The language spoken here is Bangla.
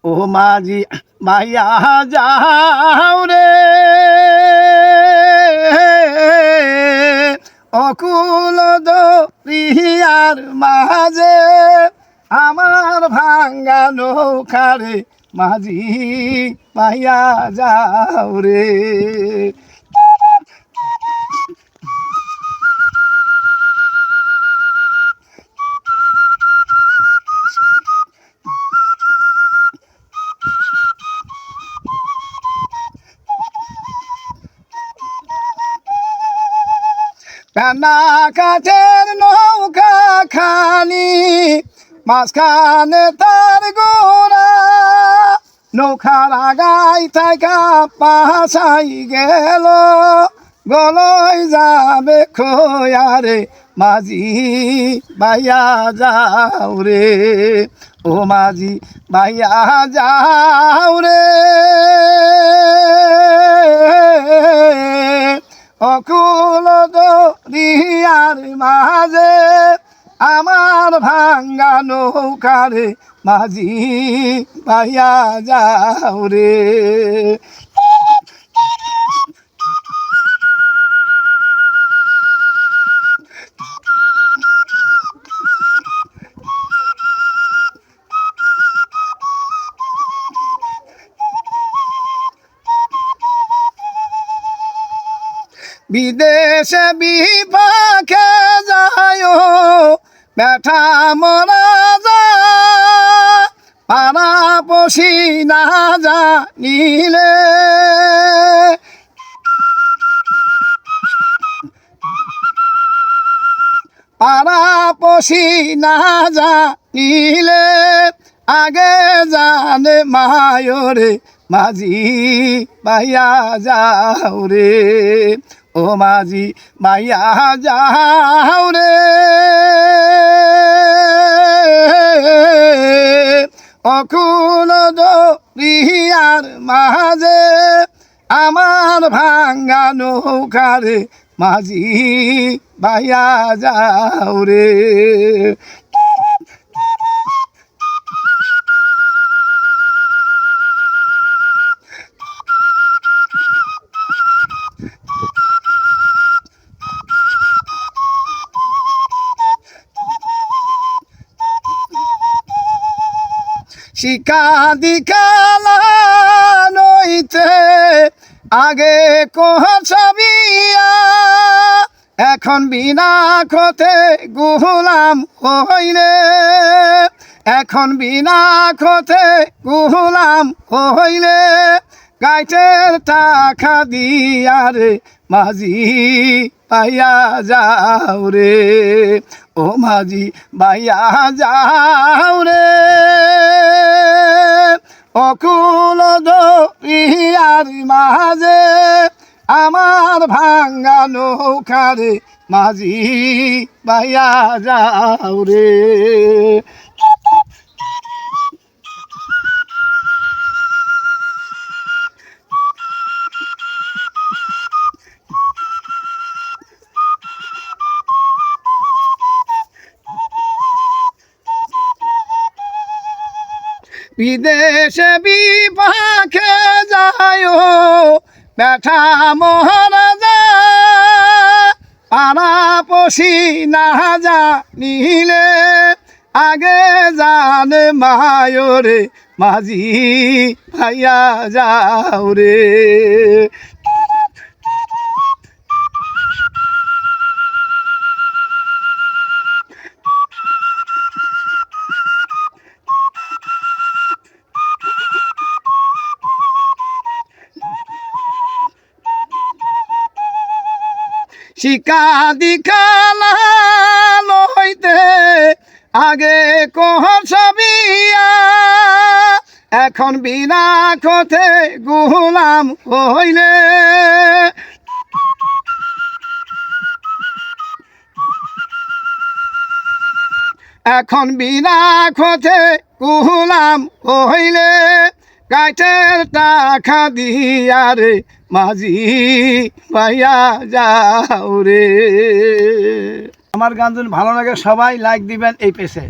ও মাঝি ভাইয়া যাও রে অকুল দরিয়ার মাঝে আমার ভাঙ্গা নৌকারে মাঝি ভাইয়া যাও রে। কান্না কাঠের নৌকা খানি মাঝখানে তার গোড়া নৌকার আগাই থাকা পাশাই গেল গলই যাবে খোয়ারে মাঝি ভাইয়া যাও রে। ও মাঝি ভাইয়া যাও রে অকুল দরিয়ার মাঝে আমার ভাঙ্গা নৌকারে মাঝি ভাইয়া যাও রে। বিদেশে বিপাকে যায় ব্যথা মরা যা পাড়া পশি না জানিলে পাড়া পশি না জানিলে আগে জানে মায়রে মাঝি ভাইয়া যাও রে। ও মাঝি ভাইয়া যাও রে অকুল দরিয়ার মাঝে আমার ভাঙ্গা নৌকারে মাঝি ভাইয়া যাও রে। শিকা দিকালা নইতে আগে কোহছবিয়া এখন বিনা খতে গুলাম হইলে এখন বিনা খতে গুলাম হইলে গাইটের টাকা দিয়া রে মাঝি ভাইয়া যাও রে। ও মাঝি ভাইয়া যাও রে অকুল দরিয়ার মাঝে আমার ভাঙ্গা নৌকারে মাঝি ভাইয়া যাও রে। বিদেশে বিপাকে যায় ব্যথা মহারাজা পাড়া পশি না জানিলে আগে জানে মায়রে মাঝি ভাইয়া যাও রে। শিকা দিকালা লইতে আগে কোহছবিয়া এখন বিনা খতে গুলাম হইলে এখন বিনা খতে গুলাম হইলে গাইটের টাকা দিয়া রে মাঝি ভাইয়া যাও রে। আমার গান যদি ভালো লাগে সবাই লাইক দিবেন এই পেজে।